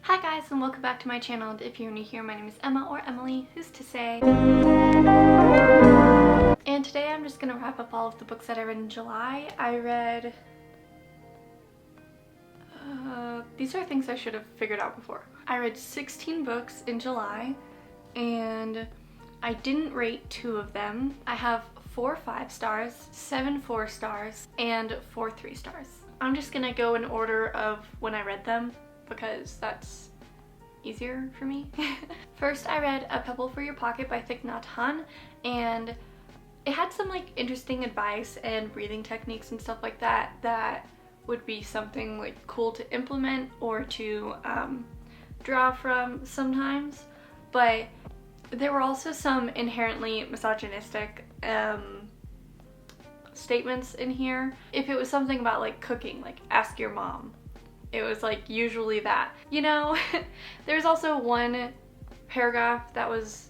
Hi guys, and welcome back to my channel. And if you're new here, my name is Emma, or Emily, who's to say. And today I'm just gonna wrap up all of the books that I read in July. I read these are things I should have figured out before. I read 16 books in July, and I didn't rate 2 of them. I have 4 5 stars, 7 4 stars, and 4 3 stars. I'm just gonna go in order of when I read them, because that's easier for me. First, I read A Pebble for Your Pocket by Thich Nhat Hanh, and it had some like interesting advice and breathing techniques and stuff like that that would be something like cool to implement or to draw from sometimes. But there were also some inherently misogynistic statements in here. If it was something about like cooking, like ask your mom, it was like usually that, you know. There's also one paragraph that was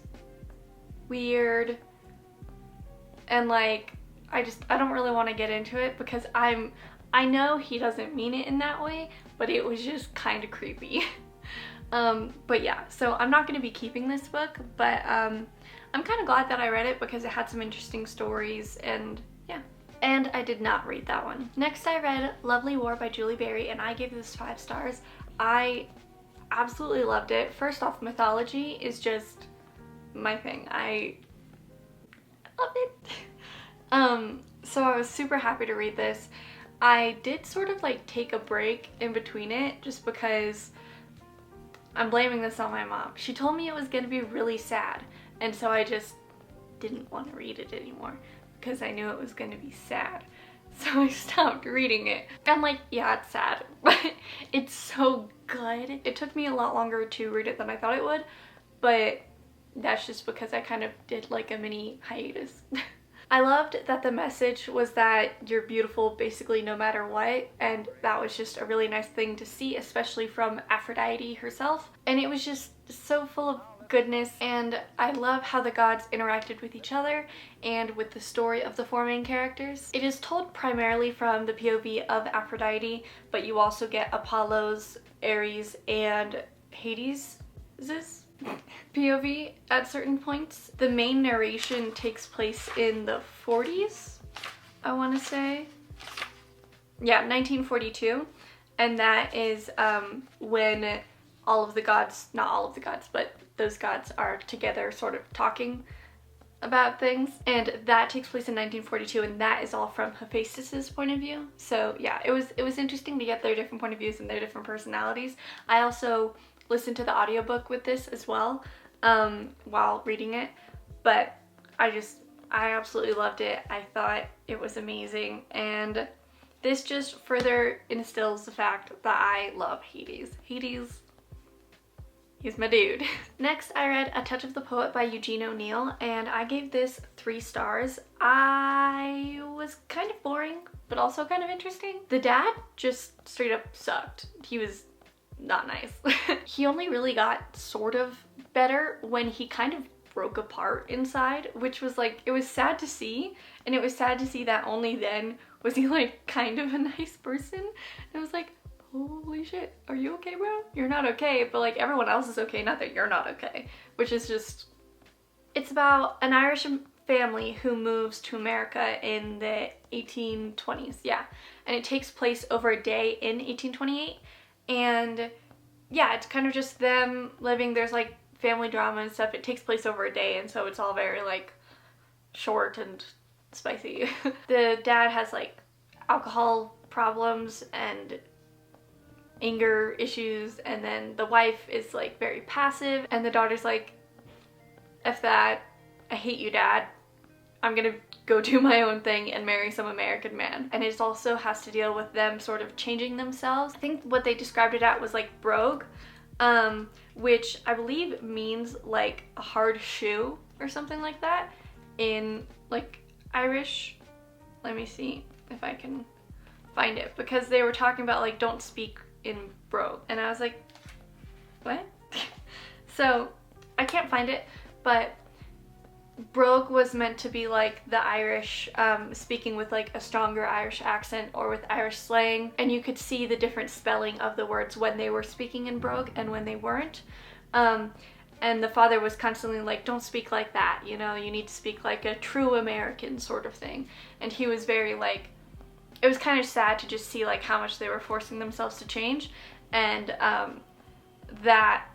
weird, and like I don't really want to get into it because I know he doesn't mean it in that way, but it was just kind of creepy. But yeah, so I'm not going to be keeping this book, but I'm kind of glad that I read it because it had some interesting stories, and yeah. And I did not read that one. Next, I read Lovely War by Julie Berry, and I gave this 5 stars. I absolutely loved it. First off, mythology is just my thing. I loved it. So I was super happy to read this. I did sort of like take a break in between it just because I'm blaming this on my mom. She told me it was gonna be really sad, and so I just didn't want to read it anymore because I knew it was gonna be sad. So I stopped reading it. I'm like, yeah, it's sad, but it's so good. It took me a lot longer to read it than I thought it would, but that's just because I kind of did like a mini hiatus. I loved that the message was that you're beautiful basically no matter what, and that was just a really nice thing to see, especially from Aphrodite herself. And it was just so full of goodness, and I love how the gods interacted with each other and with the story of the 4 main characters. It is told primarily from the POV of Aphrodite, but you also get Apollo's, Ares, and Hades' POV at certain points. The main narration takes place in the 40s, I want to say. Yeah, 1942, and that is when all of the gods, not all of the gods, but those gods are together sort of talking about things, and that takes place in 1942, and that is all from Hephaestus's point of view. So yeah, it was interesting to get their different point of views and their different personalities. I also listened to the audiobook with this as well while reading it, but I absolutely loved it. I thought it was amazing, and this just further instills the fact that I love Hades. He's my dude. Next, I read A Touch of the Poet by Eugene O'Neill, and I gave this 3 stars. I was kind of boring, but also kind of interesting. The dad just straight up sucked. He was not nice. He only really got sort of better when he kind of broke apart inside, which was like, it was sad to see, and it was sad to see that only then was he like kind of a nice person. And I was like, holy shit, are you okay, bro? You're not okay, but like everyone else is okay, not that you're not okay. Which is just, it's about an Irish family who moves to America in the 1820s, yeah. And it takes place over a day in 1828. And yeah, it's kind of just them living. There's like family drama and stuff. It takes place over a day, and so it's all very like short and spicy. The dad has like alcohol problems and anger issues, and then the wife is like very passive, and the daughter's like, F that, I hate you, dad, I'm gonna go do my own thing and marry some American man. And it also has to deal with them sort of changing themselves. I think what they described it at was like brogue, which I believe means like a hard shoe or something like that in like Irish. Let me see if I can find it, because they were talking about like don't speak in brogue, and I was like, what? So I can't find it, but Brogue was meant to be like the Irish, speaking with like a stronger Irish accent or with Irish slang, and you could see the different spelling of the words when they were speaking in Brogue and when they weren't. And the father was constantly like, don't speak like that, you know, you need to speak like a true American sort of thing. And he was very like, it was kind of sad to just see like how much they were forcing themselves to change, and that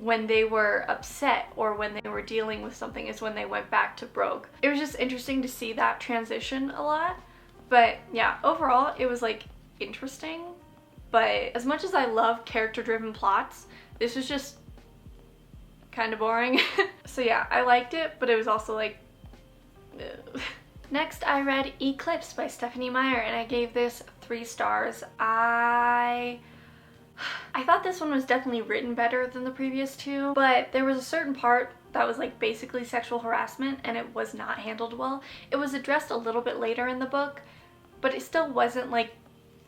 when they were upset or when they were dealing with something is when they went back to Brogue. It was just interesting to see that transition a lot. But yeah, overall it was like interesting, but as much as I love character-driven plots, this was just kind of boring. So yeah, I liked it, but it was also like ugh. Next, I read Eclipse by Stephanie Meyer, and I gave this 3 stars. I thought this one was definitely written better than the previous 2, but there was a certain part that was like basically sexual harassment, and it was not handled well. It was addressed a little bit later in the book, but it still wasn't like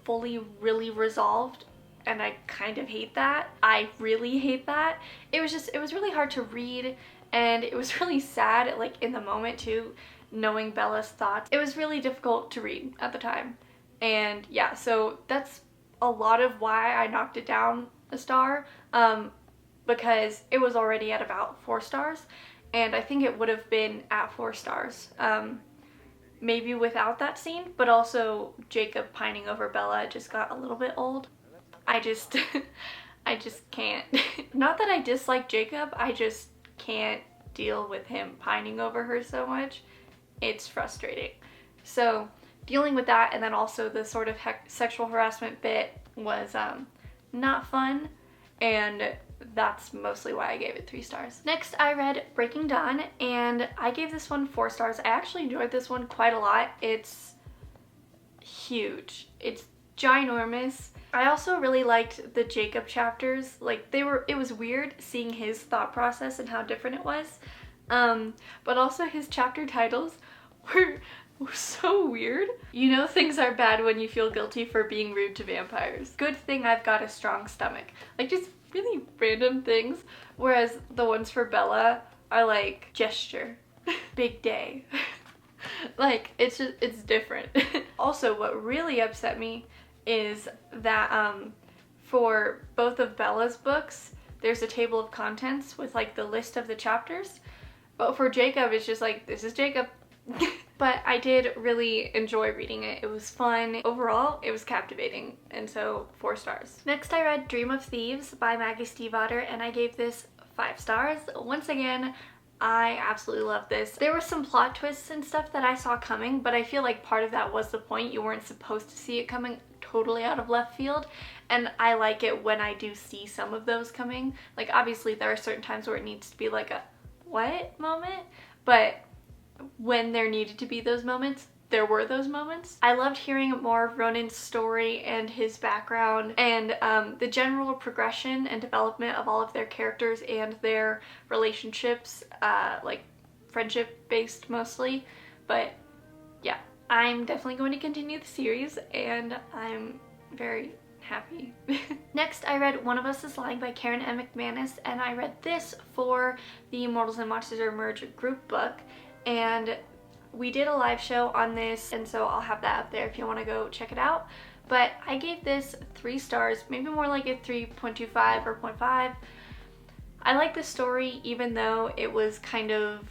fully really resolved, and I kind of hate that. I really hate that. It was really hard to read, and it was really sad like in the moment too, knowing Bella's thoughts. It was really difficult to read at the time. And yeah, so that's a lot of why I knocked it down a star, because it was already at about 4 stars, and I think it would have been at 4 stars, maybe without that scene, but also Jacob pining over Bella just got a little bit old. I just can't. Not that I dislike Jacob, I just can't deal with him pining over her so much. It's frustrating. So dealing with that, and then also the sort of sexual harassment bit was not fun, and that's mostly why I gave it 3 stars. Next, I read Breaking Dawn, and I gave this one 4 stars. I actually enjoyed this one quite a lot. It's huge. It's ginormous. I also really liked the Jacob chapters. Like, it was weird seeing his thought process and how different it was. But also his chapter titles were so weird. You know things are bad when you feel guilty for being rude to vampires. Good thing I've got a strong stomach. Like, just really random things. Whereas the ones for Bella are like gesture, big day. Like, it's different. Also, what really upset me is that for both of Bella's books, there's a table of contents with like the list of the chapters. But for Jacob, it's just like, this is Jacob. But I did really enjoy reading it. It was fun. Overall, it was captivating, and so 4 stars. Next, I read Dream of Thieves by Maggie Stiefvater, and I gave this 5 stars. Once again, I absolutely love this. There were some plot twists and stuff that I saw coming, but I feel like part of that was the point. You weren't supposed to see it coming totally out of left field, and I like it when I do see some of those coming. Like, obviously there are certain times where it needs to be like a what moment, but when there needed to be those moments, there were those moments. I loved hearing more of Ronan's story and his background, and the general progression and development of all of their characters and their relationships, like friendship based mostly. But yeah, I'm definitely going to continue the series, and I'm very happy. Next, I read One of Us is Lying by Karen M. McManus, and I read this for the Mortals and Monsters Emerge group book. And we did a live show on this, and so I'll have that up there if you want to go check it out. But I gave this 3 stars, maybe more like a 3.25 or 0.5. I like the story even though it was kind of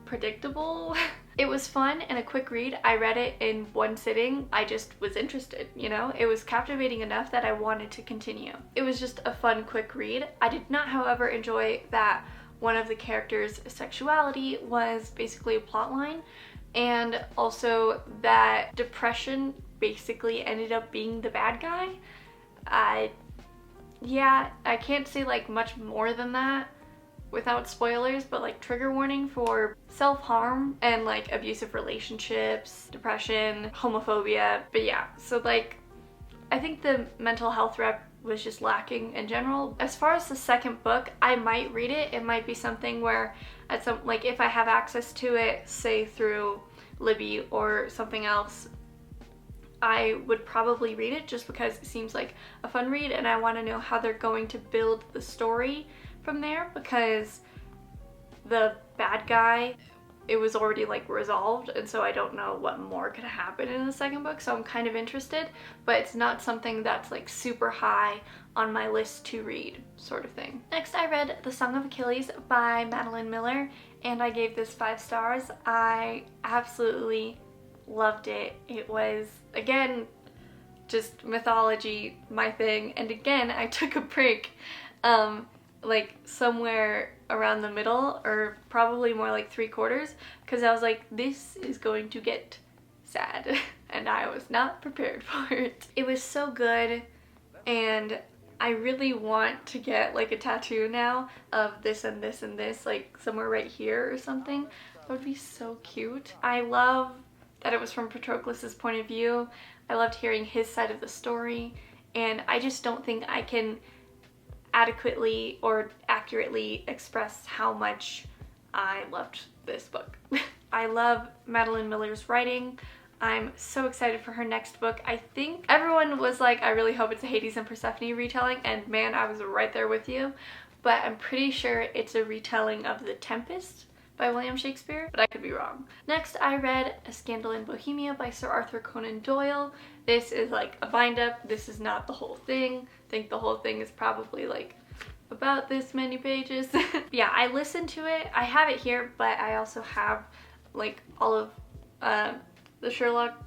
predictable. It was fun and a quick read. I read it in one sitting. I just was interested, you know? It was captivating enough that I wanted to continue. It was just a fun, quick read. I did not, however, enjoy that one of the characters' sexuality was basically a plot line, and also that depression basically ended up being the bad guy. Yeah, I can't say like much more than that without spoilers, but like trigger warning for self-harm and like abusive relationships, depression, homophobia. But yeah, so like I think the mental health rep was just lacking in general. As far as the second book, I might read it. It might be something where at some, like if I have access to it, say through Libby or something else, I would probably read it just because it seems like a fun read, and I want to know how they're going to build the story from there, because the bad guy, it was already like resolved, and so I don't know what more could happen in the second book, so I'm kind of interested, but it's not something that's like super high on my list to read sort of thing. Next, I read The Song of Achilles by Madeline Miller, and I gave this 5 stars. I absolutely loved it. It was, again, just mythology, my thing, and again, I took a break like somewhere around the middle, or probably more like 3/4, because I was like, this is going to get sad, and I was not prepared for it. It was so good, and I really want to get like a tattoo now of this and this and this, like somewhere right here or something. That would be so cute. I love that it was from Patroclus's point of view. I loved hearing his side of the story, and I just don't think I can adequately or accurately express how much I loved this book. I love Madeline Miller's writing. I'm so excited for her next book. I think everyone was like, I really hope it's a Hades and Persephone retelling, and man, I was right there with you. But I'm pretty sure it's a retelling of The Tempest by William Shakespeare, but I could be wrong. Next, I read A Scandal in Bohemia by Sir Arthur Conan Doyle. This is like a bind-up. This is not the whole thing. I think the whole thing is probably like about this many pages. Yeah, I listened to it. I have it here, but I also have like all of the Sherlock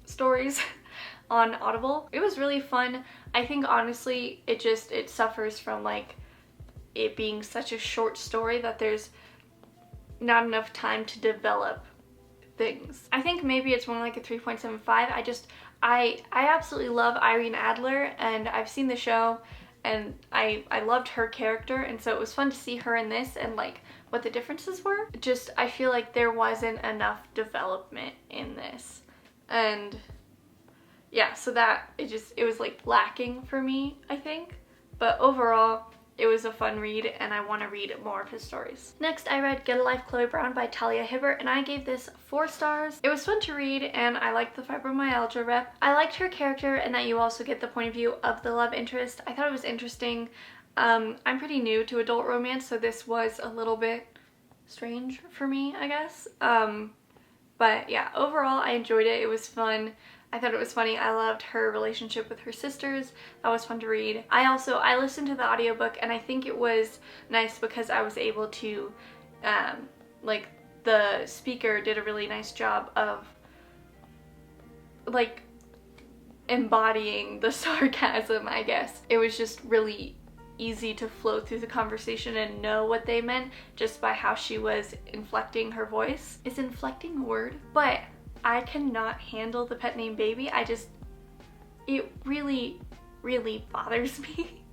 stories on Audible. It was really fun. I think honestly it suffers from like it being such a short story that there's not enough time to develop things. I think maybe it's more like a 3.75. I absolutely love Irene Adler, and I've seen the show, and I loved her character, and so it was fun to see her in this and like what the differences were. Just, I feel like there wasn't enough development in this, and yeah, so that it was like lacking for me, I think. But overall, it was a fun read, and I want to read more of his stories. Next, I read Get a Life, Chloe Brown by Talia Hibbert, and I gave this 4 stars. It was fun to read, and I liked the fibromyalgia rep. I liked her character, and that you also get the point of view of the love interest. I thought it was interesting. I'm pretty new to adult romance, so this was a little bit strange for me, I guess. But yeah, overall, I enjoyed it. It was fun. I thought it was funny. I loved her relationship with her sisters. That was fun to read. I listened to the audiobook, and I think it was nice because I was able to, like, the speaker did a really nice job of, like, embodying the sarcasm, I guess. It was just really easy to flow through the conversation and know what they meant just by how she was inflecting her voice. Is inflecting a word? But I cannot handle the pet name baby. It really, really bothers me.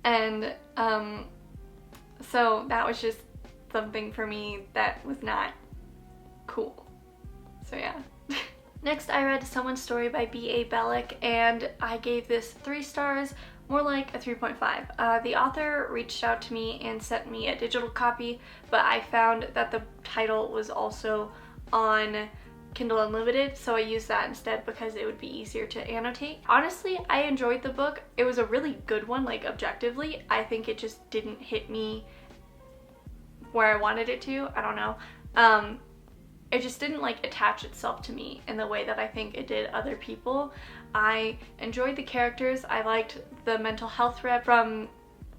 And so that was just something for me that was not cool. So yeah. Next, I read Someone's Story by B.A. Bellick, and I gave this 3 stars, more like a 3.5. The author reached out to me and sent me a digital copy, but I found that the title was also on Kindle Unlimited, so I used that instead because it would be easier to annotate. Honestly, I enjoyed the book. It was a really good one, like objectively. I think it just didn't hit me where I wanted it to. I don't know. It just didn't like attach itself to me in the way that I think it did other people. I enjoyed the characters. I liked the mental health rep. From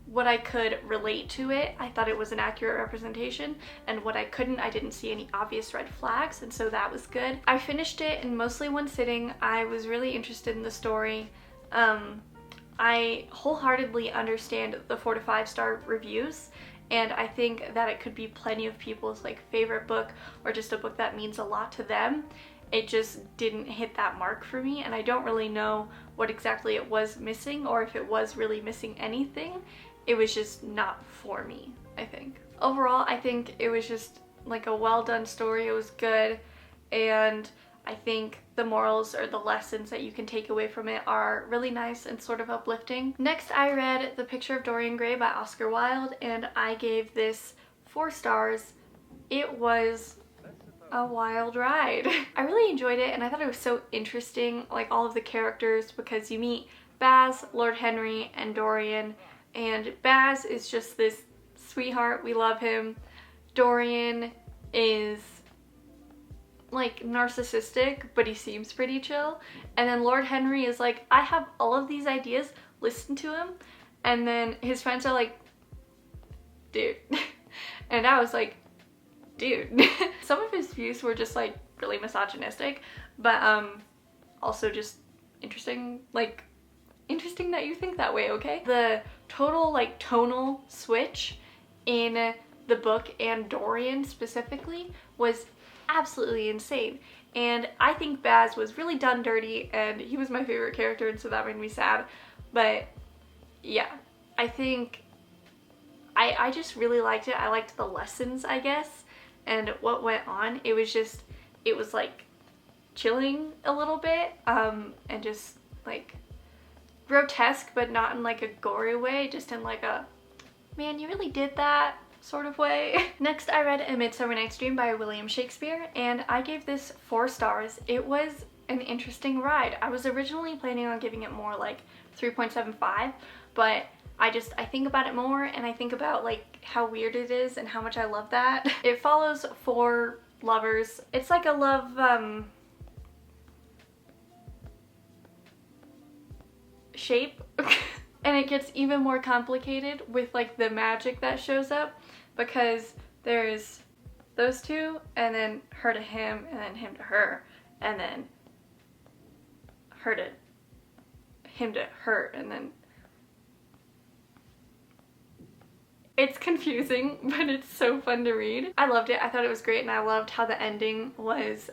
what I could relate to it, I thought it was an accurate representation, and what I couldn't, I didn't see any obvious red flags, and so that was good. I finished it in mostly one sitting. I was really interested in the story. I wholeheartedly understand the 4 to 5 star reviews, and I think that it could be plenty of people's like favorite book, or just a book that means a lot to them. It just didn't hit that mark for me, and I don't really know what exactly it was missing, or if it was really missing anything. It was just not for me, I think. Overall, I think it was just like a well done story. It was good, and I think the morals or the lessons that you can take away from it are really nice and sort of uplifting. Next, I read The Picture of Dorian Gray by Oscar Wilde, and I gave this 4 stars. It was a wild ride. I really enjoyed it, and I thought it was so interesting, like all of the characters, because you meet Baz, Lord Henry, and Dorian, and Baz is just this sweetheart, we love him. Dorian is like narcissistic, but he seems pretty chill. And then Lord Henry is like, I have all of these ideas, listen to him. And then his friends are like, dude. And I was like, dude. Some of his views were just like really misogynistic, but also just interesting, like interesting that you think that way, okay? The total like tonal switch in the book and Dorian specifically was absolutely insane. And I think Baz was really done dirty, and he was my favorite character, and so that made me sad. But yeah, I think I just really liked it. I liked the lessons, I guess, and what went on. It was like chilling a little bit, and just like grotesque, but not in like a gory way, just in like a, man, you really did that sort of way. Next, I read A Midsummer Night's Dream by William Shakespeare, and I gave this 4 stars. It was an interesting ride. I was originally planning on giving it more like 3.75, but I think about it more, and I think about like how weird it is and how much I love that. It follows 4 lovers. It's like a love shape. And it gets even more complicated with like the magic that shows up, because there's those two, and then her to him, and then him to her, and then her to him to her, and then it's confusing, but it's so fun to read. I loved it. I thought it was great, and I loved how the ending was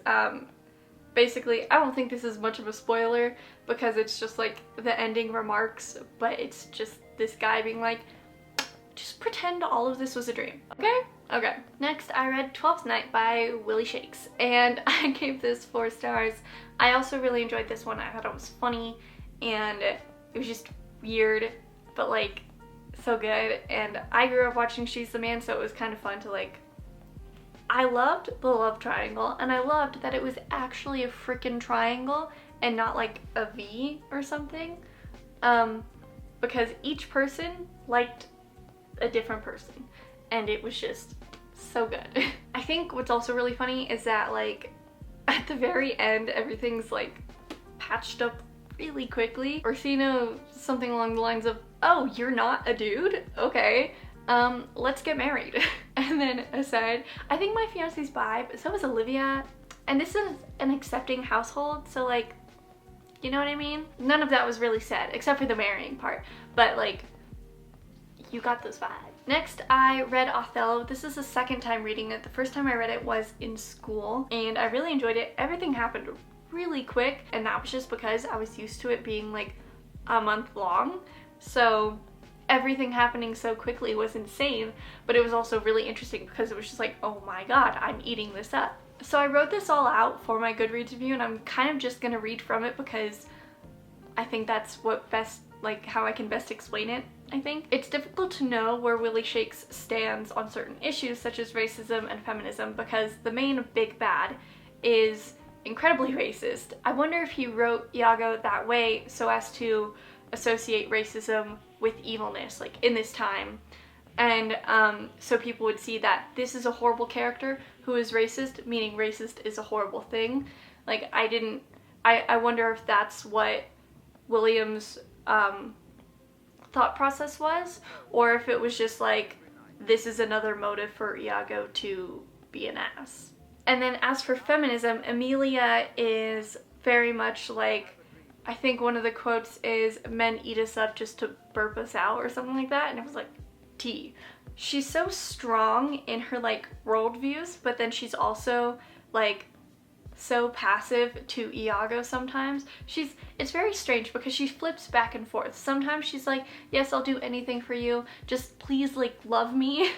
basically, I don't think this is much of a spoiler because it's just like the ending remarks, but it's just this guy being like, just pretend all of this was a dream, okay? Okay. Next, I read 12th Night by Willie Shakes, and I gave this 4 stars. I also really enjoyed this one. I thought it was funny, and it was just weird, but like so good. And I grew up watching She's the Man, so it was kind of fun to like, I loved the love triangle, and I loved that it was actually a freaking triangle and not like a V or something, because each person liked a different person, and it was just so good. I think what's also really funny is that like at the very end everything's like patched up really quickly. Orsino something along the lines of, oh, you're not a dude? Okay. Let's get married. And then aside, I think my fiance's bi, but so is Olivia, and this is an accepting household, so like, you know what I mean? None of that was really said, except for the marrying part, but like, you got those vibes. Next, I read Othello. This is the second time reading it. The first time I read it was in school, and I really enjoyed it. Everything happened really quick, and that was just because I was used to it being like a month long, so everything happening so quickly was insane, but it was also really interesting because it was just like, oh my god, I'm eating this up. So I wrote this all out for my Goodreads review, and I'm kind of just gonna read from it because I think that's what best, like how I can best explain it. I think it's difficult to know where Willie Shakes stands on certain issues such as racism and feminism, because the main big bad is incredibly racist. I wonder if he wrote Iago that way so as to associate racism with evilness, like in this time, and so people would see that this is a horrible character who is racist, meaning racist is a horrible thing. Like I wonder if that's what William's thought process was, or if it was just like, this is another motive for Iago to be an ass. And then as for feminism, Emilia is very much like, I think one of the quotes is, men eat us up just to burp us out or something like that, and it was like, tea. She's so strong in her like worldviews, but then she's also like so passive to Iago sometimes. It's very strange because she flips back and forth. Sometimes she's like, yes, I'll do anything for you, just please like love me.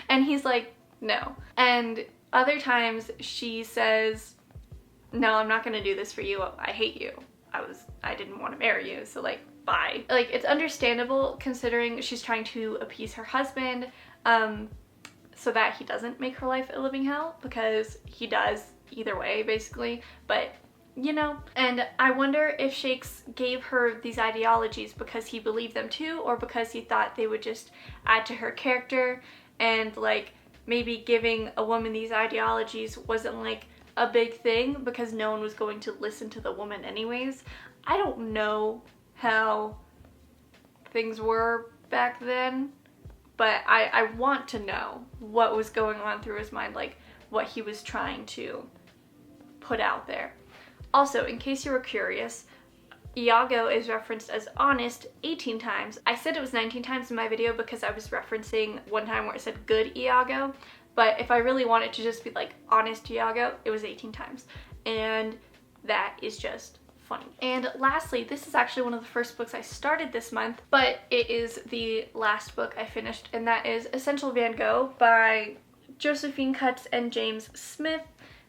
And he's like, no. And other times she says, no, I'm not gonna do this for you, I hate you. I didn't want to marry you, so like, bye. Like, it's understandable considering she's trying to appease her husband, so that he doesn't make her life a living hell, because he does either way, basically, but you know. And I wonder if Shakes gave her these ideologies because he believed them too, or because he thought they would just add to her character and like maybe giving a woman these ideologies wasn't like a big thing because no one was going to listen to the woman anyways. I don't know how things were back then, but I want to know what was going on through his mind, like what he was trying to put out there. Also, in case you were curious, Iago is referenced as honest 18 times. I said it was 19 times in my video because I was referencing one time where it said good Iago, but if I really wanted to just be like honest Iago, it was 18 times. And that is just funny. And lastly, this is actually one of the first books I started this month, but it is the last book I finished, and that is Essential Van Gogh by Josephine Cutts and James Smith.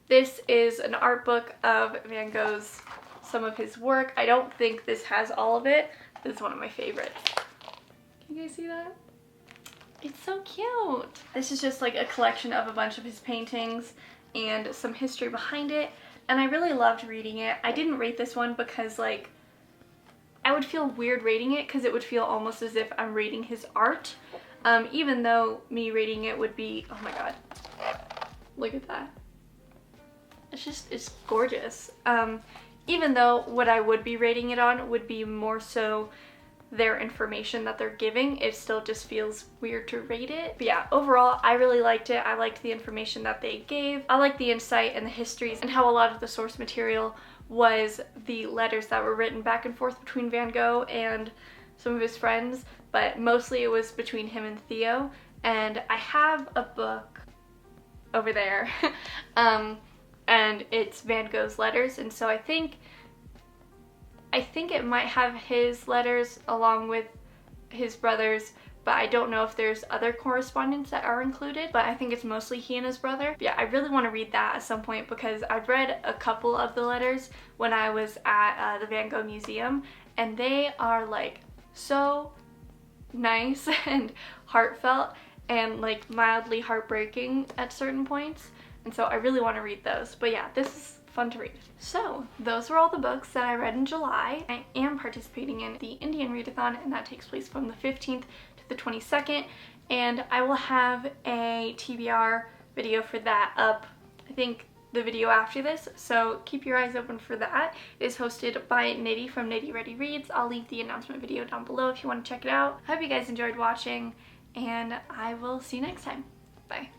This is an art book of Van Gogh's, some of his work. I don't think this has all of it. This is one of my favorites. Can you guys see that? It's so cute. This is just like a collection of a bunch of his paintings and some history behind it, and I really loved reading it. I didn't rate this one because like I would feel weird rating it because it would feel almost as if I'm rating his art, even though me rating it would be, oh my god, look at that. It's gorgeous. Even though what I would be rating it on would be more so their information that they're giving, it still just feels weird to rate it. But yeah, overall, I really liked it. I liked the information that they gave. I liked the insight and the histories and how a lot of the source material was the letters that were written back and forth between Van Gogh and some of his friends, but mostly it was between him and Theo. And I have a book over there. And it's Van Gogh's letters, and so I think it might have his letters along with his brothers, but I don't know if there's other correspondence that are included, but I think it's mostly he and his brother. But yeah, I really want to read that at some point because I've read a couple of the letters when I was at the Van Gogh Museum, and they are like so nice and heartfelt and like mildly heartbreaking at certain points. And so I really want to read those. But yeah, this is fun to read. So those were all the books that I read in July. I am participating in the Indian readathon, and that takes place from the 15th to the 22nd. And I will have a TBR video for that up, I think, the video after this. So keep your eyes open for that. It is hosted by Nitty from Nitty Ready Reads. I'll leave the announcement video down below if you want to check it out. I hope you guys enjoyed watching, and I will see you next time. Bye.